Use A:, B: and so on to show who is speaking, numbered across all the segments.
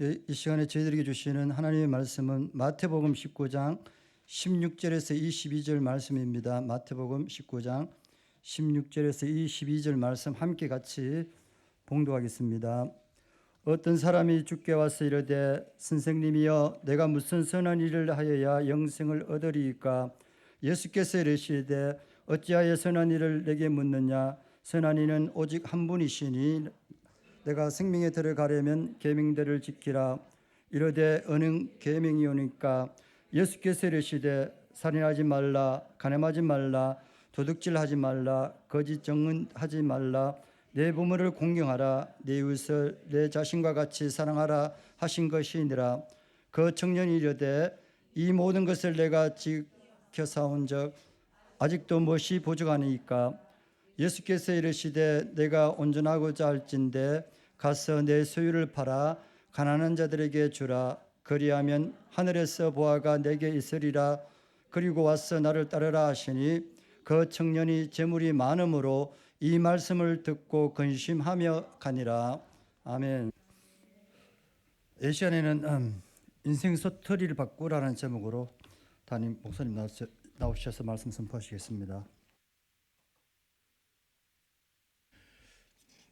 A: 이 시간에 저희들에게 주시는 하나님의 말씀은 마태복음 19장 16절에서 22절 말씀입니다. 마태복음 19장 16절에서 22절 말씀 함께 같이 봉독하겠습니다. 어떤 사람이 주께 와서 이르되 선생님이여 내가 무슨 선한 일을 하여야 영생을 얻으리이까? 예수께서 이르시되 어찌하여 선한 일을 내게 묻느냐? 선한 이는 오직 한 분이시니 내가 생명에 들어가려면 계명들을 지키라. 이르되 어느 계명이오니까? 예수께서 이르시되 살인하지 말라, 간음하지 말라, 도둑질하지 말라, 거짓 증언하지 말라, 내 부모를 공경하라, 내 이웃을 내 자신과 같이 사랑하라 하신 것이니라. 그 청년이 이르되 이 모든 것을 내가 지켜 사온즉 아직도 무엇이 부족하니까? 예수께서 이르시되 내가 온전하고자 할진대 가서 내 소유를 팔아 가난한 자들에게 주라. 그리하면 하늘에서 보화가 내게 있으리라. 그리고 와서 나를 따르라 하시니 그 청년이 재물이 많음으로 이 말씀을 듣고 근심하며 가니라. 아멘. 이 시간에는 인생 소터리를 바꾸라는 제목으로 담임 목사님 나오셔서 말씀 선포하시겠습니다.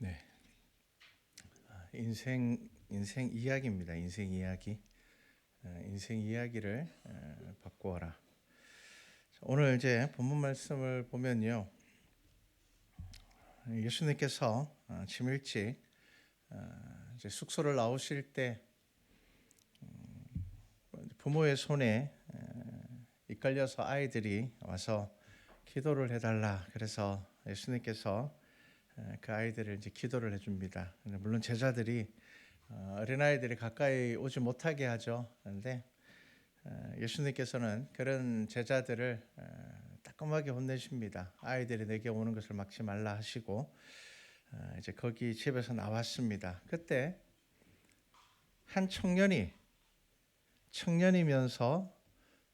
B: 네, 인생 이야기입니다. 인생 이야기, 인생 이야기를 바꾸어라. 오늘 이제 본문 말씀을 보면요, 예수님께서 아침 일찍 이제 숙소를 나오실 때 부모의 손에 이끌려서 아이들이 와서 기도를 해달라. 그래서 예수님께서 그 아이들을 이제 기도를 해줍니다. 물론 제자들이 어린아이들이 가까이 오지 못하게 하죠. 그런데 예수님께서는 그런 제자들을 따끔하게 혼내십니다. 아이들이 내게 오는 것을 막지 말라 하시고 이제 거기 집에서 나왔습니다. 그때 한 청년이면서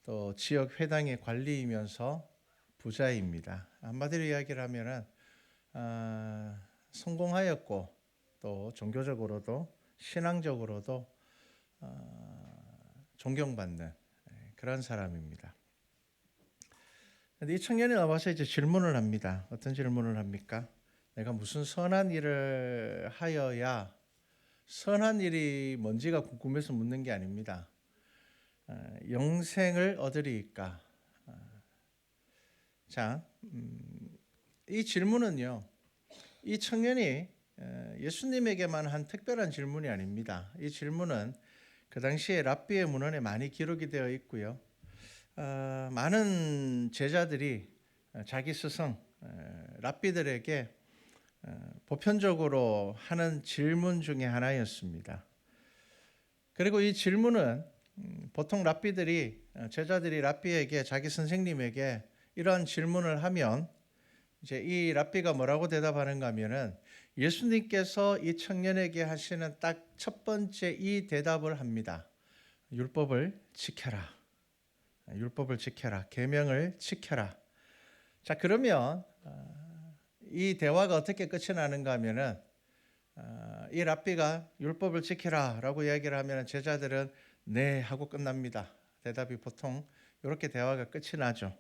B: 또 지역 회당의 관리이면서 부자입니다. 한마디로 이야기를 하면은 성공하였고 또 종교적으로도 신앙적으로도 존경받는 그런 사람입니다. 그런데 이 청년이 나와서 이제 질문을 합니다. 어떤 질문을 합니까? 내가 무슨 선한 일을 하여야, 선한 일이 뭔지가 궁금해서 묻는 게 아닙니다. 영생을 얻으리이까? 자, 이 질문은요, 이 청년이 예수님에게만 한 특별한 질문이 아닙니다. 이 질문은 그 당시에 랍비의 문헌에 많이 기록이 되어 있고요. 많은 제자들이 자기 스승 랍비들에게 보편적으로 하는 질문 중에 하나였습니다. 그리고 이 질문은 보통 제자들이 랍비에게, 자기 선생님에게 이러한 질문을 하면 이제 이 랍비가 뭐라고 대답하는가 하면은 예수님께서 이 청년에게 하시는 딱 첫 번째 이 대답을 합니다. 율법을 지켜라. 율법을 지켜라. 계명을 지켜라. 자, 그러면 이 대화가 어떻게 끝이 나는가 하면은 이 랍비가 율법을 지키라라고 이야기를 하면 제자들은 네 하고 끝납니다. 대답이 보통 이렇게 대화가 끝이 나죠.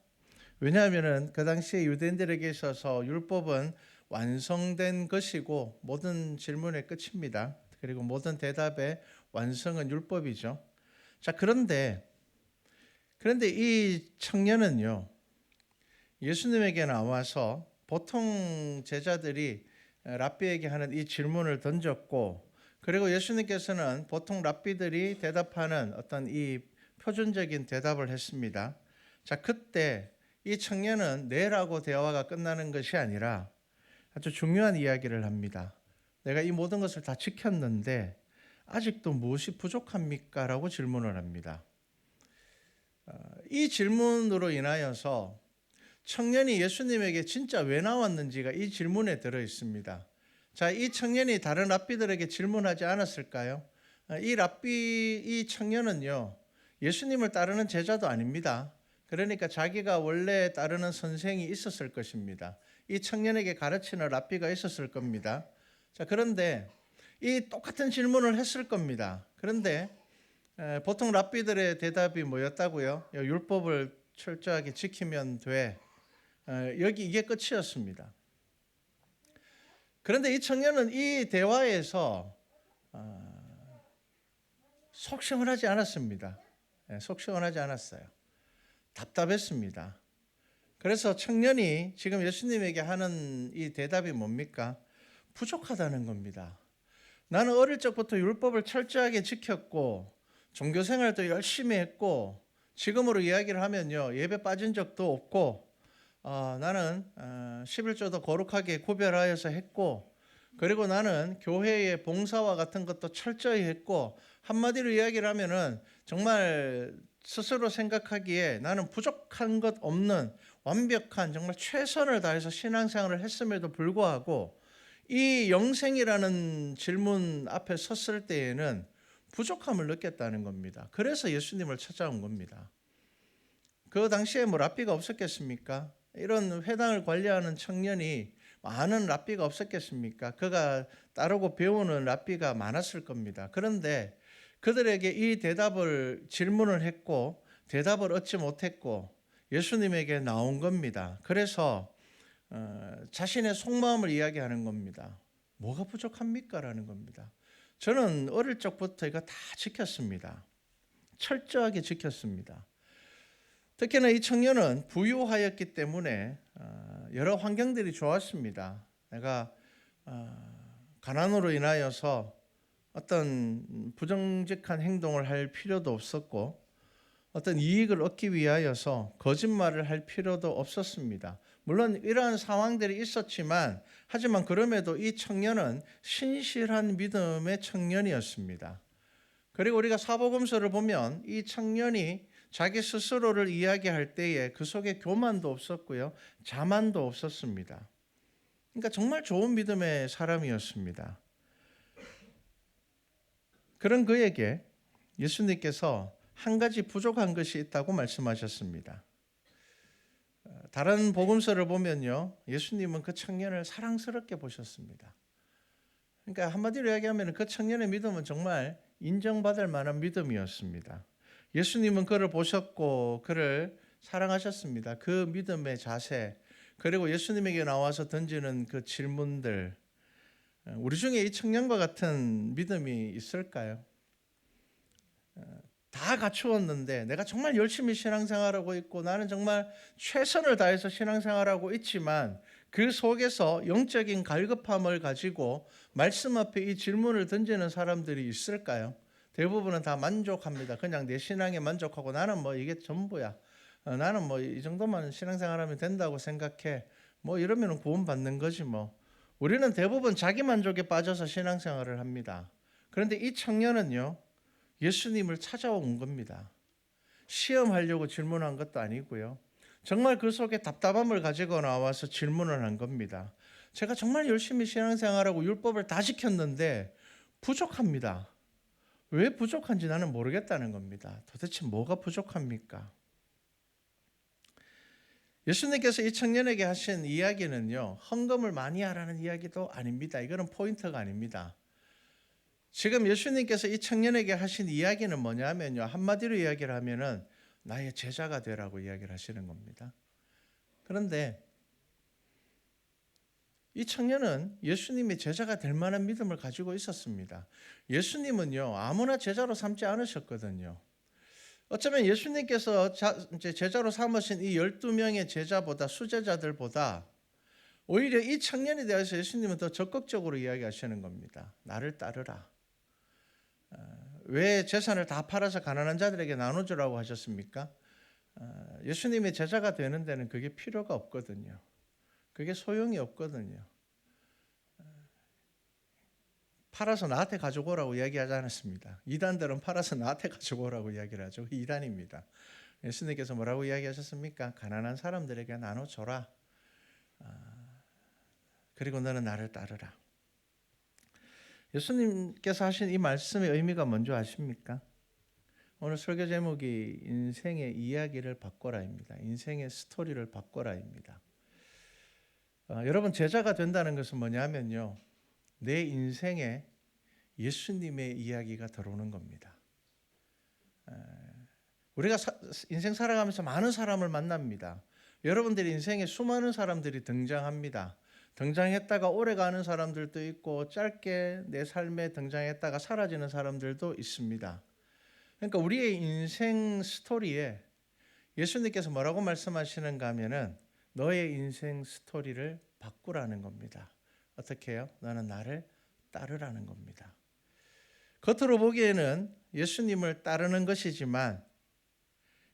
B: 왜냐하면 그 당시에 유대인들에게 있어서 율법은 완성된 것이고 모든 질문의 끝입니다. 그리고 모든 대답의 완성은 율법이죠. 자, 그런데 이 청년은요, 예수님에게 나와서 보통 제자들이 랍비에게 하는 이 질문을 던졌고, 그리고 예수님께서는 보통 랍비들이 대답하는 어떤 이 표준적인 대답을 했습니다. 자, 그때 이 청년은 네라고 대화가 끝나는 것이 아니라 아주 중요한 이야기를 합니다. 내가 이 모든 것을 다 지켰는데 아직도 무엇이 부족합니까? 라고 질문을 합니다. 이 질문으로 인하여서 청년이 예수님에게 진짜 왜 나왔는지가 이 질문에 들어 있습니다. 자, 이 청년이 다른 랍비들에게 질문하지 않았을까요? 이 청년은요, 예수님을 따르는 제자도 아닙니다. 그러니까 자기가 원래 따르는 선생이 있었을 것입니다. 이 청년에게 가르치는 랍비가 있었을 겁니다. 자, 그런데 이 똑같은 질문을 했을 겁니다. 그런데 보통 랍비들의 대답이 뭐였다고요? 율법을 철저하게 지키면 돼. 여기 이게 끝이었습니다. 그런데 이 청년은 이 대화에서 속 시원하지 않았습니다. 속 시원하지 않았어요. 답답했습니다. 그래서 청년이 지금 예수님에게 하는 이 대답이 뭡니까? 부족하다는 겁니다. 나는 어릴 적부터 율법을 철저하게 지켰고 종교 생활도 열심히 했고 지금으로 이야기를 하면요, 예배 빠진 적도 없고 나는 11조도 거룩하게 구별하여서 했고, 그리고 나는 교회의 봉사와 같은 것도 철저히 했고, 한마디로 이야기를 하면은 정말 스스로 생각하기에 나는 부족한 것 없는 완벽한 정말 최선을 다해서 신앙생활을 했음에도 불구하고 이 영생이라는 질문 앞에 섰을 때에는 부족함을 느꼈다는 겁니다. 그래서 예수님을 찾아온 겁니다. 그 당시에 뭐 랍비가 없었겠습니까? 이런 회당을 관리하는 청년이 많은 랍비가 없었겠습니까? 그가 따르고 배우는 랍비가 많았을 겁니다. 그런데 그들에게 이 질문을 했고 대답을 얻지 못했고 예수님에게 나온 겁니다. 그래서 자신의 속마음을 이야기하는 겁니다. 뭐가 부족합니까? 라는 겁니다. 저는 어릴 적부터 이거 다 지켰습니다. 철저하게 지켰습니다. 특히나 이 청년은 부유하였기 때문에 여러 환경들이 좋았습니다. 내가 가난으로 인하여서 어떤 부정직한 행동을 할 필요도 없었고 어떤 이익을 얻기 위하여서 거짓말을 할 필요도 없었습니다. 물론 이러한 상황들이 있었지만 하지만 그럼에도 이 청년은 신실한 믿음의 청년이었습니다. 그리고 우리가 사복음서를 보면 이 청년이 자기 스스로를 이야기할 때에 그 속에 교만도 없었고요, 자만도 없었습니다. 그러니까 정말 좋은 믿음의 사람이었습니다. 그런 그에게 예수님께서 한 가지 부족한 것이 있다고 말씀하셨습니다. 다른 복음서를 보면요, 예수님은 그 청년을 사랑스럽게 보셨습니다. 그러니까 한마디로 이야기하면 그 청년의 믿음은 정말 인정받을 만한 믿음이었습니다. 예수님은 그를 보셨고 그를 사랑하셨습니다. 그 믿음의 자세, 그리고 예수님에게 나와서 던지는 그 질문들, 우리 중에 이 청년과 같은 믿음이 있을까요? 다 갖추었는데 내가 정말 열심히 신앙생활하고 있고 나는 정말 최선을 다해서 신앙생활하고 있지만 그 속에서 영적인 갈급함을 가지고 말씀 앞에 이 질문을 던지는 사람들이 있을까요? 대부분은 다 만족합니다. 그냥 내 신앙에 만족하고 나는 뭐 이게 전부야. 나는 뭐 이 정도만 신앙생활하면 된다고 생각해. 뭐 이러면 구원받는 거지 뭐. 우리는 대부분 자기 만족에 빠져서 신앙생활을 합니다. 그런데 이 청년은요, 예수님을 찾아온 겁니다. 시험하려고 질문한 것도 아니고요. 정말 그 속에 답답함을 가지고 나와서 질문을 한 겁니다. 제가 정말 열심히 신앙생활하고 율법을 다 지켰는데 부족합니다. 왜 부족한지 나는 모르겠다는 겁니다. 도대체 뭐가 부족합니까? 예수님께서 이 청년에게 하신 이야기는요, 헌금을 많이 하라는 이야기도 아닙니다. 이거는 포인트가 아닙니다. 지금 예수님께서 이 청년에게 하신 이야기는 뭐냐면요, 한마디로 이야기를 하면은 나의 제자가 되라고 이야기를 하시는 겁니다. 그런데 이 청년은 예수님의 제자가 될 만한 믿음을 가지고 있었습니다. 예수님은요, 아무나 제자로 삼지 않으셨거든요. 어쩌면 예수님께서 제자로 삼으신 이 12명의 제자보다, 수제자들보다 오히려 이 청년에 대해서 예수님은 더 적극적으로 이야기하시는 겁니다. 나를 따르라. 왜 재산을 다 팔아서 가난한 자들에게 나눠주라고 하셨습니까? 예수님의 제자가 되는 데는 그게 필요가 없거든요. 그게 소용이 없거든요. 팔아서 나한테 가지고 오라고 이야기하지 않았습니다. 이단들은 팔아서 나한테 가지고 오라고 이야기를 하죠. 이단입니다. 예수님께서 뭐라고 이야기하셨습니까? 가난한 사람들에게 나눠줘라. 그리고 너는 나를 따르라. 예수님께서 하신 이 말씀의 의미가 뭔지 아십니까? 오늘 설교 제목이 인생의 이야기를 바꿔라입니다. 인생의 스토리를 바꿔라입니다. 여러분, 제자가 된다는 것은 뭐냐면요, 내 인생에 예수님의 이야기가 들어오는 겁니다. 우리가 인생 살아가면서 많은 사람을 만납니다. 여러분들의 인생에 수많은 사람들이 등장합니다. 등장했다가 오래가는 사람들도 있고 짧게 내 삶에 등장했다가 사라지는 사람들도 있습니다. 그러니까 우리의 인생 스토리에 예수님께서 뭐라고 말씀하시는가 하면은 너의 인생 스토리를 바꾸라는 겁니다. 어떻게 해요? 너는 나를 따르라는 겁니다. 겉으로 보기에는 예수님을 따르는 것이지만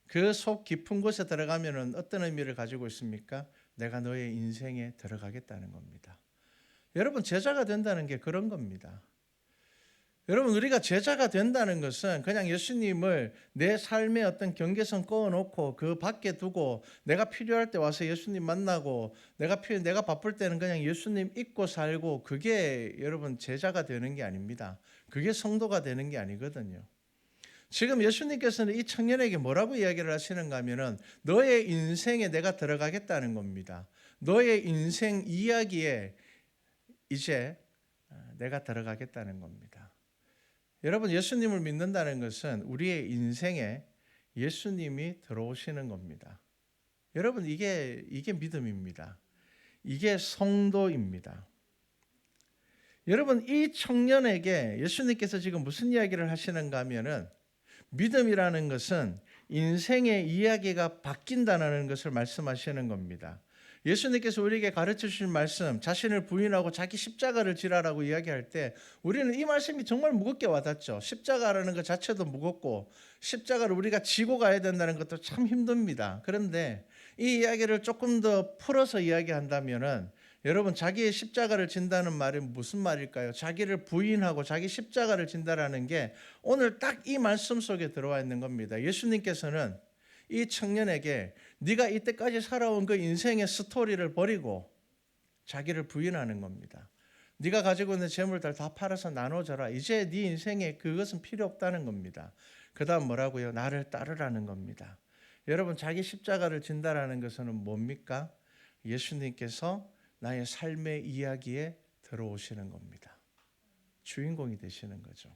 B: 그 속 깊은 곳에 들어가면은 어떤 의미를 가지고 있습니까? 내가 너의 인생에 들어가겠다는 겁니다. 여러분, 제자가 된다는 게 그런 겁니다. 여러분, 우리가 제자가 된다는 것은 그냥 예수님을 내 삶의 어떤 경계선 꺼놓고 그 밖에 두고 내가 필요할 때 와서 예수님 만나고 내가 바쁠 때는 그냥 예수님 잊고 살고, 그게 여러분 제자가 되는 게 아닙니다. 그게 성도가 되는 게 아니거든요. 지금 예수님께서는 이 청년에게 뭐라고 이야기를 하시는가 하면은 너의 인생에 내가 들어가겠다는 겁니다. 너의 인생 이야기에 이제 내가 들어가겠다는 겁니다. 여러분, 예수님을 믿는다는 것은 우리의 인생에 예수님이 들어오시는 겁니다. 여러분, 이게 믿음입니다. 이게 성도입니다. 여러분, 이 청년에게 예수님께서 지금 무슨 이야기를 하시는가 하면은 믿음이라는 것은 인생의 이야기가 바뀐다는 것을 말씀하시는 겁니다. 예수님께서 우리에게 가르쳐 주신 말씀, 자신을 부인하고 자기 십자가를 지라라고 이야기할 때 우리는 이 말씀이 정말 무겁게 와닿죠. 십자가라는 것 자체도 무겁고 십자가를 우리가 지고 가야 된다는 것도 참 힘듭니다. 그런데 이 이야기를 조금 더 풀어서 이야기한다면은 여러분, 자기의 십자가를 진다는 말이 무슨 말일까요? 자기를 부인하고 자기 십자가를 진다라는 게 오늘 딱 이 말씀 속에 들어와 있는 겁니다. 예수님께서는 이 청년에게 네가 이때까지 살아온 그 인생의 스토리를 버리고 자기를 부인하는 겁니다. 네가 가지고 있는 재물들 다 팔아서 나눠줘라. 이제 네 인생에 그것은 필요 없다는 겁니다. 그 다음 뭐라고요? 나를 따르라는 겁니다. 여러분, 자기 십자가를 진다라는 것은 뭡니까? 예수님께서 나의 삶의 이야기에 들어오시는 겁니다. 주인공이 되시는 거죠.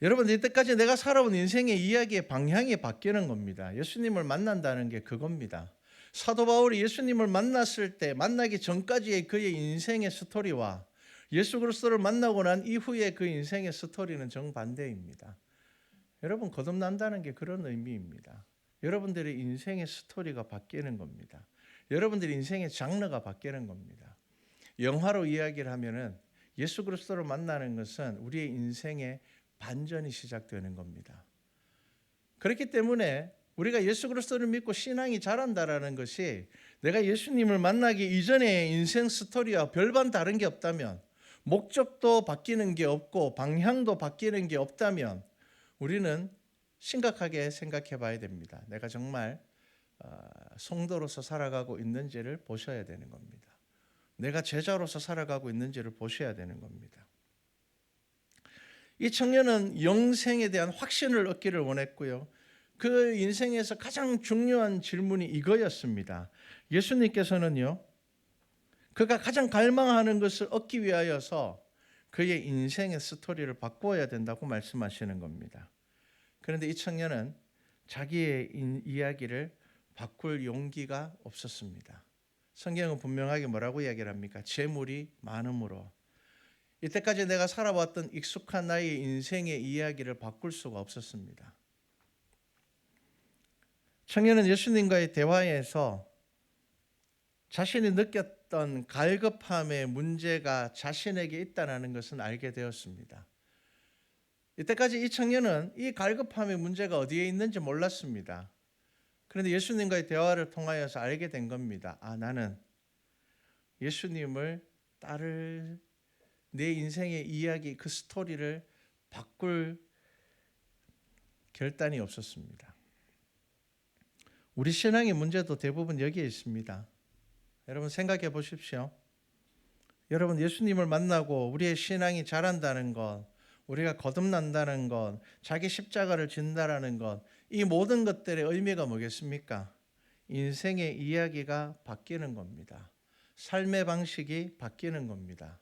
B: 여러분, 이때까지 내가 살아온 인생의 이야기의 방향이 바뀌는 겁니다. 예수님을 만난다는 게 그겁니다. 사도 바울이 예수님을 만났을 때, 만나기 전까지의 그의 인생의 스토리와 예수 그리스도를 만나고 난 이후의 그 인생의 스토리는 정반대입니다. 여러분, 거듭난다는 게 그런 의미입니다. 여러분들의 인생의 스토리가 바뀌는 겁니다. 여러분들의 인생의 장르가 바뀌는 겁니다. 영화로 이야기를 하면은 예수 그리스도를 만나는 것은 우리의 인생의 반전이 시작되는 겁니다. 그렇기 때문에 우리가 예수 그리스도를 믿고 신앙이 자란다라는 것이 내가 예수님을 만나기 이전의 인생 스토리와 별반 다른 게 없다면, 목적도 바뀌는 게 없고 방향도 바뀌는 게 없다면 우리는 심각하게 생각해 봐야 됩니다. 내가 정말 성도로서 살아가고 있는지를 보셔야 되는 겁니다. 내가 제자로서 살아가고 있는지를 보셔야 되는 겁니다. 이 청년은 영생에 대한 확신을 얻기를 원했고요. 그 인생에서 가장 중요한 질문이 이거였습니다. 예수님께서는요, 그가 가장 갈망하는 것을 얻기 위하여서 그의 인생의 스토리를 바꾸어야 된다고 말씀하시는 겁니다. 그런데 이 청년은 자기의 이야기를 바꿀 용기가 없었습니다. 성경은 분명하게 뭐라고 이야기를 합니까? 재물이 많음으로. 이때까지 내가 살아왔던 익숙한 나의 인생의 이야기를 바꿀 수가 없었습니다. 청년은 예수님과의 대화에서 자신이 느꼈던 갈급함의 문제가 자신에게 있다는 것은 알게 되었습니다. 이때까지 이 청년은 이 갈급함의 문제가 어디에 있는지 몰랐습니다. 그런데 예수님과의 대화를 통하여서 알게 된 겁니다. 나는 예수님을 따를 내 인생의 이야기, 그 스토리를 바꿀 결단이 없었습니다. 우리 신앙의 문제도 대부분 여기에 있습니다. 여러분, 생각해 보십시오. 여러분, 예수님을 만나고 우리의 신앙이 자란다는 것, 우리가 거듭난다는 것, 자기 십자가를 진다라는 것, 이 모든 것들의 의미가 뭐겠습니까? 인생의 이야기가 바뀌는 겁니다. 삶의 방식이 바뀌는 겁니다.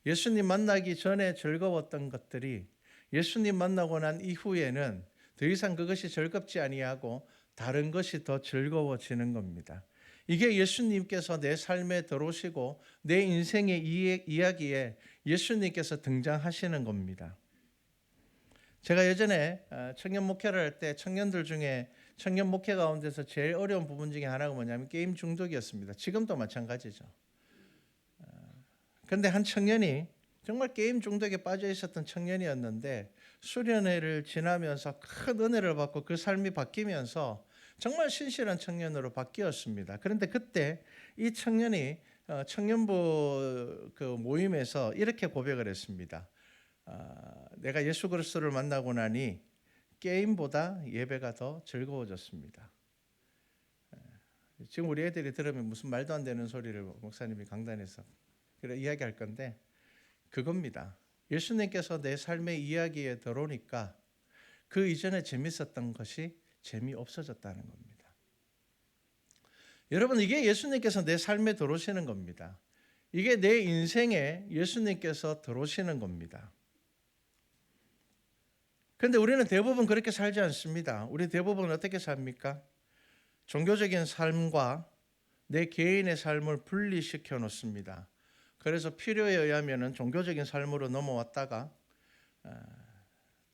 B: 예수님 만나기 전에 즐거웠던 것들이 예수님 만나고 난 이후에는 더 이상 그것이 즐겁지 아니하고 다른 것이 더 즐거워지는 겁니다. 이게 예수님께서 내 삶에 들어오시고 내 인생의 이야기에 예수님께서 등장하시는 겁니다. 제가 예전에 청년 목회를 할 때 청년들 중에 청년 목회 가운데서 제일 어려운 부분 중에 하나가 뭐냐면 게임 중독이었습니다. 지금도 마찬가지죠. 그런데 한 청년이 정말 게임 중독에 빠져 있었던 청년이었는데 수련회를 지나면서 큰 은혜를 받고 그 삶이 바뀌면서 정말 신실한 청년으로 바뀌었습니다. 그런데 그때 이 청년이 청년부 그 모임에서 이렇게 고백을 했습니다. 내가 예수 그리스도를 만나고 나니 게임보다 예배가 더 즐거워졌습니다. 지금 우리 애들이 들으면 무슨 말도 안 되는 소리를 목사님이 강단에서 그래 이야기할 건데 그겁니다. 예수님께서 내 삶의 이야기에 들어오니까 그 이전에 재밌었던 것이 재미없어졌다는 겁니다. 여러분, 이게 예수님께서 내 삶에 들어오시는 겁니다. 이게 내 인생에 예수님께서 들어오시는 겁니다. 그런데 우리는 대부분 그렇게 살지 않습니다. 우리 대부분 어떻게 삽니까? 종교적인 삶과 내 개인의 삶을 분리시켜 놓습니다. 그래서 필요에 의하면 종교적인 삶으로 넘어왔다가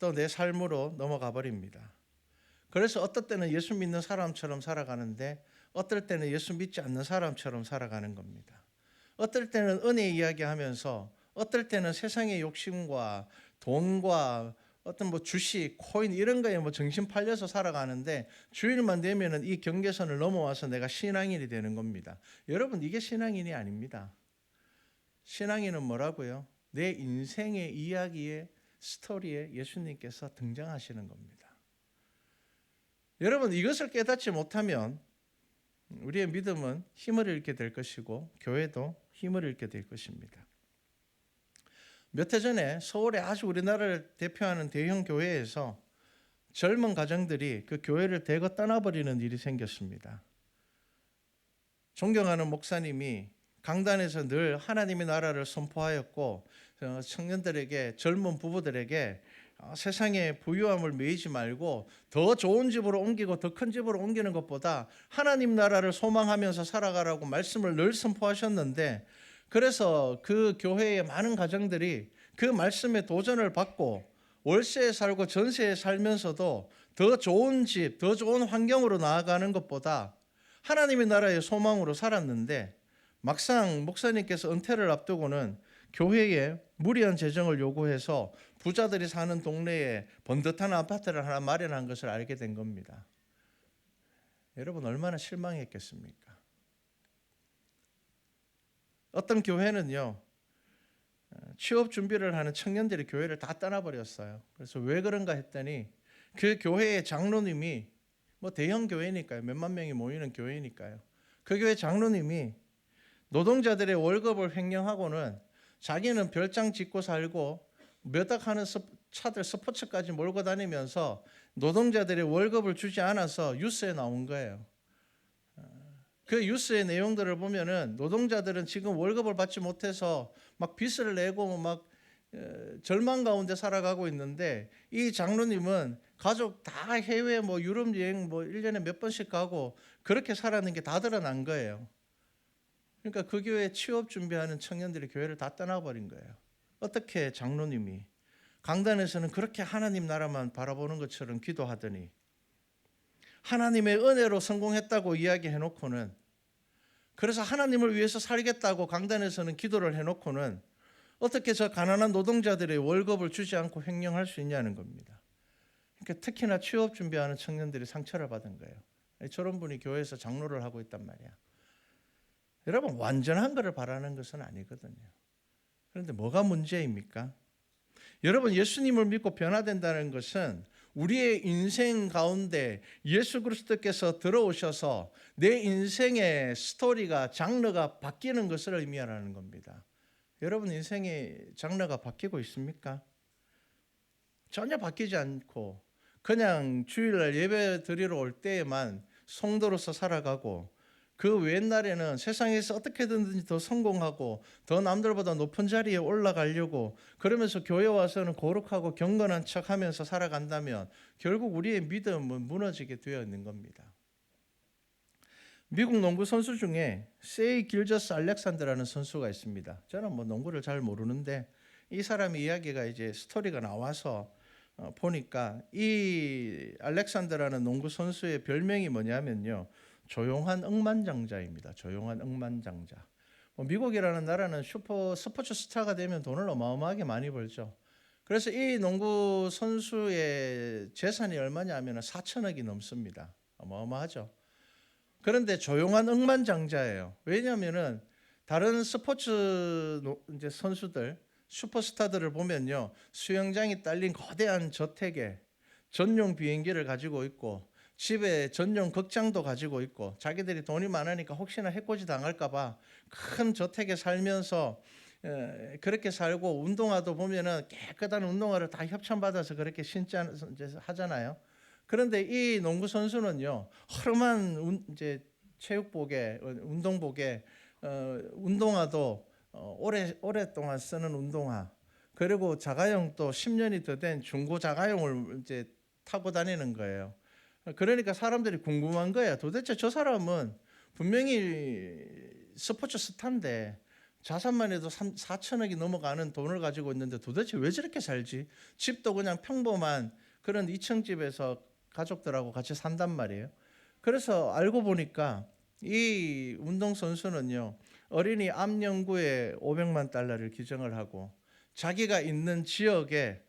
B: 또 내 삶으로 넘어가 버립니다. 그래서 어떨 때는 예수 믿는 사람처럼 살아가는데 어떨 때는 예수 믿지 않는 사람처럼 살아가는 겁니다. 어떨 때는 은혜 이야기하면서 어떨 때는 세상의 욕심과 돈과 어떤 뭐 주식, 코인 이런 거에 뭐 정신 팔려서 살아가는데 주일만 되면은 이 경계선을 넘어와서 내가 신앙인이 되는 겁니다. 여러분, 이게 신앙인이 아닙니다. 신앙인은 뭐라고요? 내 인생의 이야기의 스토리에 예수님께서 등장하시는 겁니다. 여러분, 이것을 깨닫지 못하면 우리의 믿음은 힘을 잃게 될 것이고 교회도 힘을 잃게 될 것입니다. 몇 해 전에 서울의 아주 우리나라를 대표하는 대형 교회에서 젊은 가정들이 그 교회를 대거 떠나버리는 일이 생겼습니다. 존경하는 목사님이 강단에서 늘 하나님의 나라를 선포하였고 청년들에게 젊은 부부들에게 세상에 부유함을 매이지 말고 더 좋은 집으로 옮기고 더 큰 집으로 옮기는 것보다 하나님 나라를 소망하면서 살아가라고 말씀을 늘 선포하셨는데 그래서 그 교회의 많은 가정들이 그 말씀에 도전을 받고 월세에 살고 전세에 살면서도 더 좋은 집, 더 좋은 환경으로 나아가는 것보다 하나님의 나라의 소망으로 살았는데 막상 목사님께서 은퇴를 앞두고는 교회에 무리한 재정을 요구해서 부자들이 사는 동네에 번듯한 아파트를 하나 마련한 것을 알게 된 겁니다. 여러분, 얼마나 실망했겠습니까? 어떤 교회는요, 취업 준비를 하는 청년들이 교회를 다 떠나버렸어요. 그래서 왜 그런가 했더니 그 교회의 장로님이 뭐 대형 교회니까요, 몇만 명이 모이는 교회니까요. 그 교회 장로님이 노동자들의 월급을 횡령하고는 자기는 별장 짓고 살고 몇 억 하는 차들 스포츠까지 몰고 다니면서 노동자들의 월급을 주지 않아서 뉴스에 나온 거예요. 그 뉴스의 내용들을 보면은 노동자들은 지금 월급을 받지 못해서 막 빚을 내고 막 절망 가운데 살아가고 있는데 이 장로님은 가족 다 해외 뭐 유럽 여행 뭐 1년에 몇 번씩 가고 그렇게 살아는 게 다 드러난 거예요. 그러니까 그 교회 취업 준비하는 청년들이 교회를 다 떠나버린 거예요. 어떻게 장로님이 강단에서는 그렇게 하나님 나라만 바라보는 것처럼 기도하더니 하나님의 은혜로 성공했다고 이야기해놓고는 그래서 하나님을 위해서 살겠다고 강단에서는 기도를 해놓고는 어떻게 저 가난한 노동자들의 월급을 주지 않고 횡령할 수 있냐는 겁니다. 그러니까 특히나 취업 준비하는 청년들이 상처를 받은 거예요. 저런 분이 교회에서 장로를 하고 있단 말이야. 여러분, 완전한 것을 바라는 것은 아니거든요. 그런데 뭐가 문제입니까? 여러분, 예수님을 믿고 변화된다는 것은 우리의 인생 가운데 예수 그리스도께서 들어오셔서 내 인생의 스토리가 장르가 바뀌는 것을 의미하는 겁니다. 여러분, 인생의 장르가 바뀌고 있습니까? 전혀 바뀌지 않고 그냥 주일날 예배 드리러 올 때에만 성도로서 살아가고 그 옛날에는 세상에서 어떻게든지 더 성공하고 더 남들보다 높은 자리에 올라가려고 그러면서 교회 와서는 거룩하고 경건한 척하면서 살아간다면 결국 우리의 믿음은 무너지게 되어 있는 겁니다. 미국 농구 선수 중에 세이 길저스 알렉산더라는 선수가 있습니다. 저는 농구를 잘 모르는데 이 사람의 이야기가 이제 스토리가 나와서 보니까 이 알렉산더라는 농구 선수의 별명이 뭐냐면요, 조용한 억만장자입니다. 조용한 억만장자. 미국이라는 나라는 스포츠 스타가 되면 돈을 어마어마하게 많이 벌죠. 그래서 이 농구 선수의 재산이 얼마냐면 4천억이 넘습니다. 어마어마하죠. 그런데 조용한 억만장자예요. 왜냐하면은 다른 스포츠 이제 선수들, 슈퍼스타들을 보면요, 수영장이 딸린 거대한 저택에 전용 비행기를 가지고 있고 집에 전용 극장도 가지고 있고 자기들이 돈이 많으니까 혹시나 해코지 당할까 봐 큰 저택에 살면서 그렇게 살고, 운동화도 보면은 깨끗한 운동화를 다 협찬받아서 그렇게 신지 하잖아요. 그런데 이 농구 선수는요, 허름한 이제 체육복에, 운동복에 운동화도 오랫동안 쓰는 운동화, 그리고 자가용 또 10년이 더 된 중고 자가용을 이제 타고 다니는 거예요. 그러니까 사람들이 궁금한 거예요. 도대체 저 사람은 분명히 스포츠 스타인데 자산만 해도 4천억이 넘어가는 돈을 가지고 있는데 도대체 왜 저렇게 살지? 집도 그냥 평범한 그런 2층 집에서 가족들하고 같이 산단 말이에요. 그래서 알고 보니까 이 운동선수는요, 어린이 암 연구에 500만 달러를 기증을 하고 자기가 있는 지역에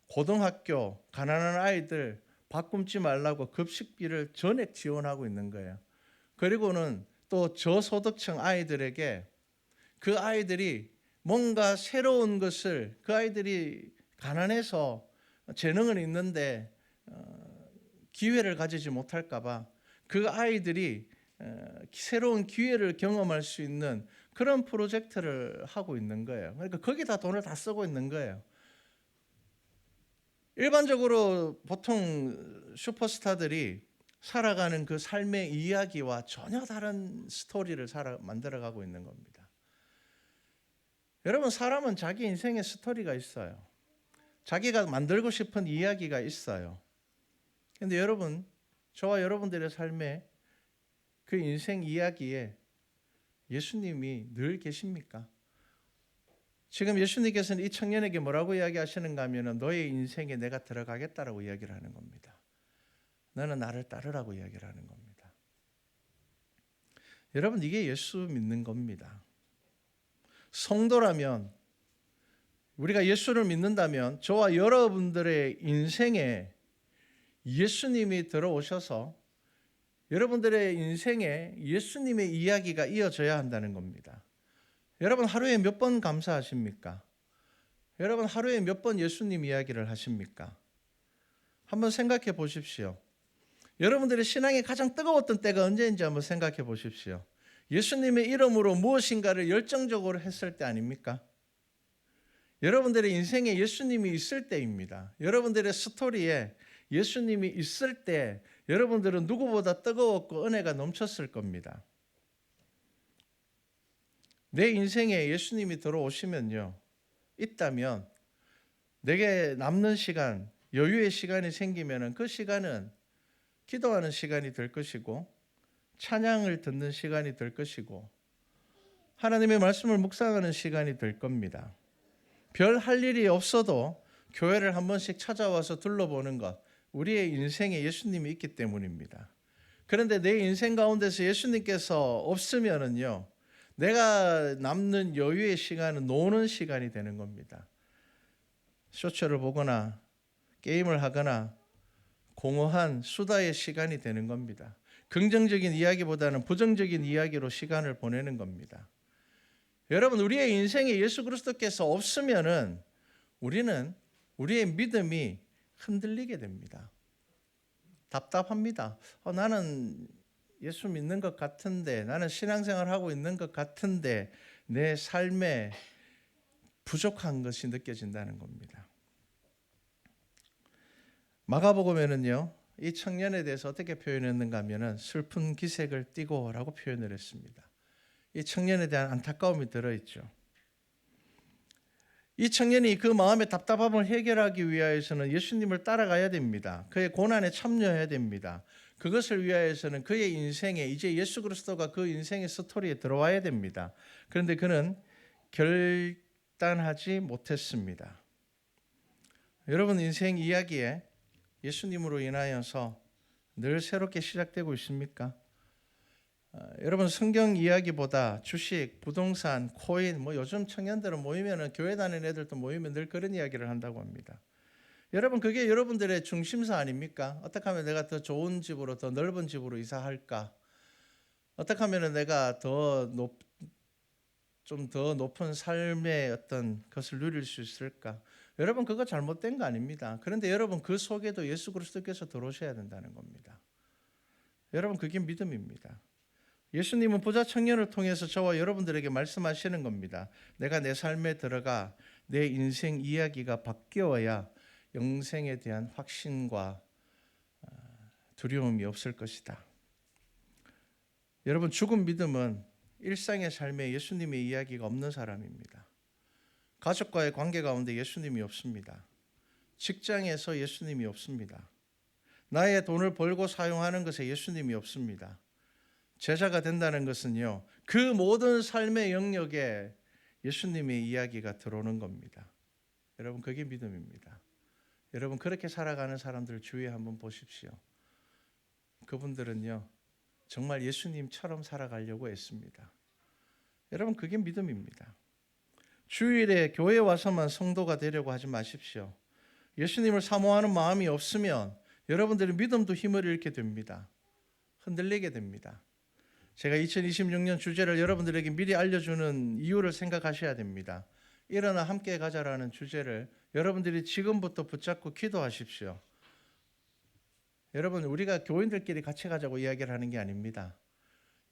B: 고등학교 가난한 아이들 밥 굶지 말라고 급식비를 전액 지원하고 있는 거예요. 그리고는 또 저소득층 아이들에게 그 아이들이 뭔가 새로운 것을, 그 아이들이 가난해서 재능은 있는데 기회를 가지지 못할까 봐 그 아이들이 새로운 기회를 경험할 수 있는 그런 프로젝트를 하고 있는 거예요. 그러니까 거기다 돈을 다 쓰고 있는 거예요. 일반적으로 보통 슈퍼스타들이 살아가는 그 삶의 이야기와 전혀 다른 스토리를 만들어가고 있는 겁니다. 여러분, 사람은 자기 인생의 스토리가 있어요. 자기가 만들고 싶은 이야기가 있어요. 그런데 여러분, 저와 여러분들의 삶에 그 인생 이야기에 예수님이 늘 계십니까? 지금 예수님께서는 이 청년에게 뭐라고 이야기하시는가 하면 너의 인생에 내가 들어가겠다라고 이야기를 하는 겁니다. 너는 나를 따르라고 이야기를 하는 겁니다. 여러분, 이게 예수 믿는 겁니다. 성도라면, 우리가 예수를 믿는다면 저와 여러분들의 인생에 예수님이 들어오셔서 여러분들의 인생에 예수님의 이야기가 이어져야 한다는 겁니다. 여러분, 하루에 몇 번 감사하십니까? 여러분, 하루에 몇 번 예수님 이야기를 하십니까? 한번 생각해 보십시오. 여러분들의 신앙이 가장 뜨거웠던 때가 언제인지 한번 생각해 보십시오. 예수님의 이름으로 무엇인가를 열정적으로 했을 때 아닙니까? 여러분들의 인생에 예수님이 있을 때입니다. 여러분들의 스토리에 예수님이 있을 때 여러분들은 누구보다 뜨거웠고 은혜가 넘쳤을 겁니다. 내 인생에 예수님이 들어오시면요, 있다면 내게 남는 시간, 여유의 시간이 생기면 그 시간은 기도하는 시간이 될 것이고 찬양을 듣는 시간이 될 것이고 하나님의 말씀을 묵상하는 시간이 될 겁니다. 별 할 일이 없어도 교회를 한 번씩 찾아와서 둘러보는 것, 우리의 인생에 예수님이 있기 때문입니다. 그런데 내 인생 가운데서 예수님께서 없으면은요, 내가 남는 여유의 시간은 노는 시간이 되는 겁니다. 쇼츠를 보거나 게임을 하거나 공허한 수다의 시간이 되는 겁니다. 긍정적인 이야기보다는 부정적인 이야기로 시간을 보내는 겁니다. 여러분, 우리의 인생에 예수 그리스도께서 없으면은 우리는 우리의 믿음이 흔들리게 됩니다. 답답합니다. 나는 예수 믿는 것 같은데, 나는 신앙생활 하고 있는 것 같은데 내 삶에 부족한 것이 느껴진다는 겁니다. 마가복음에는요, 이 청년에 대해서 어떻게 표현했는가 하면은 슬픈 기색을 띠고라고 표현을 했습니다. 이 청년에 대한 안타까움이 들어있죠. 이 청년이 그 마음의 답답함을 해결하기 위하여서는 예수님을 따라가야 됩니다. 그의 고난에 참여해야 됩니다. 그것을 위하여서는 그의 인생에 이제 예수 그리스도가 그 인생의 스토리에 들어와야 됩니다. 그런데 그는 결단하지 못했습니다. 여러분 인생 이야기에 예수님으로 인하여서 늘 새롭게 시작되고 있습니까? 여러분 성경 이야기보다 주식, 부동산, 코인, 요즘 청년들은 모이면은 교회 다니는 애들도 모이면 늘 그런 이야기를 한다고 합니다. 여러분 그게 여러분들의 중심사 아닙니까? 어떻게 하면 내가 더 좋은 집으로, 더 넓은 집으로 이사할까? 어떻게 하면 내가 좀 더 높은 삶의 어떤 것을 누릴 수 있을까? 여러분 그거 잘못된 거 아닙니다. 그런데 여러분 그 속에도 예수 그리스도께서 들어오셔야 된다는 겁니다. 여러분 그게 믿음입니다. 예수님은 부자 청년을 통해서 저와 여러분들에게 말씀하시는 겁니다. 내가 내 삶에 들어가 내 인생 이야기가 바뀌어야 영생에 대한 확신과 두려움이 없을 것이다. 여러분 죽은 믿음은 일상의 삶에 예수님의 이야기가 없는 사람입니다. 가족과의 관계 가운데 예수님이 없습니다. 직장에서 예수님이 없습니다. 나의 돈을 벌고 사용하는 것에 예수님이 없습니다. 제자가 된다는 것은요, 그 모든 삶의 영역에 예수님의 이야기가 들어오는 겁니다. 여러분 그게 믿음입니다. 여러분 그렇게 살아가는 사람들 주위에 한번 보십시오. 그분들은요 정말 예수님처럼 살아가려고 애씁니다. 여러분 그게 믿음입니다. 주일에 교회 와서만 성도가 되려고 하지 마십시오. 예수님을 사모하는 마음이 없으면 여러분들의 믿음도 힘을 잃게 됩니다. 흔들리게 됩니다. 제가 2026년 주제를 여러분들에게 미리 알려주는 이유를 생각하셔야 됩니다. 일어나 함께 가자라는 주제를 여러분들이 지금부터 붙잡고 기도하십시오. 여러분 우리가 교인들끼리 같이 가자고 이야기를 하는 게 아닙니다.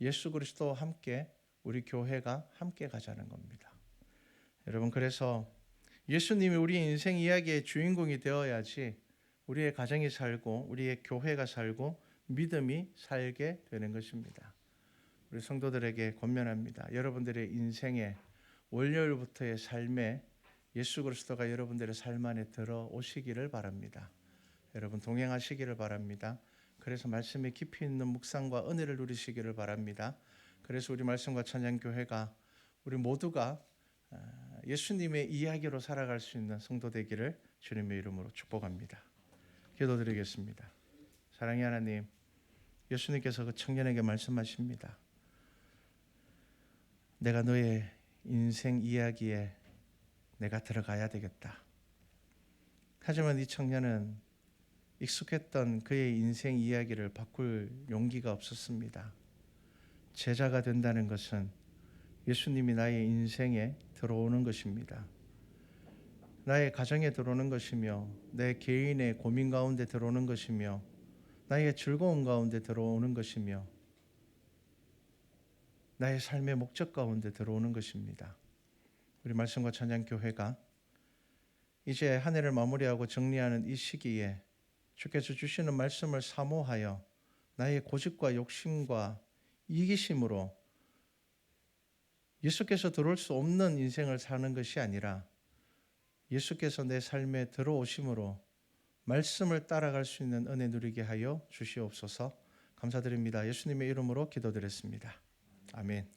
B: 예수 그리스도와 함께 우리 교회가 함께 가자는 겁니다. 여러분 그래서 예수님이 우리 인생 이야기의 주인공이 되어야지 우리의 가정이 살고 우리의 교회가 살고 믿음이 살게 되는 것입니다. 우리 성도들에게 권면합니다. 여러분들의 인생에 월요일부터의 삶에 예수 그리스도가 여러분들의 삶 안에 들어오시기를 바랍니다. 여러분 동행하시기를 바랍니다. 그래서 말씀에 깊이 있는 묵상과 은혜를 누리시기를 바랍니다. 그래서 우리 말씀과 찬양교회가 우리 모두가 예수님의 이야기로 살아갈 수 있는 성도 되기를 주님의 이름으로 축복합니다. 기도드리겠습니다. 사랑의 하나님, 예수님께서 그 청년에게 말씀하십니다. 내가 너의 인생 이야기에 내가 들어가야 되겠다. 하지만 이 청년은 익숙했던 그의 인생 이야기를 바꿀 용기가 없었습니다. 제자가 된다는 것은 예수님이 나의 인생에 들어오는 것입니다. 나의 가정에 들어오는 것이며 내 개인의 고민 가운데 들어오는 것이며 나의 즐거움 가운데 들어오는 것이며 나의 삶의 목적 가운데 들어오는 것입니다. 우리 말씀과 찬양교회가 이제 한 해를 마무리하고 정리하는 이 시기에 주께서 주시는 말씀을 사모하여 나의 고집과 욕심과 이기심으로 예수께서 들어올 수 없는 인생을 사는 것이 아니라 예수께서 내 삶에 들어오심으로 말씀을 따라갈 수 있는 은혜 누리게 하여 주시옵소서. 감사드립니다. 예수님의 이름으로 기도드렸습니다. 아멘.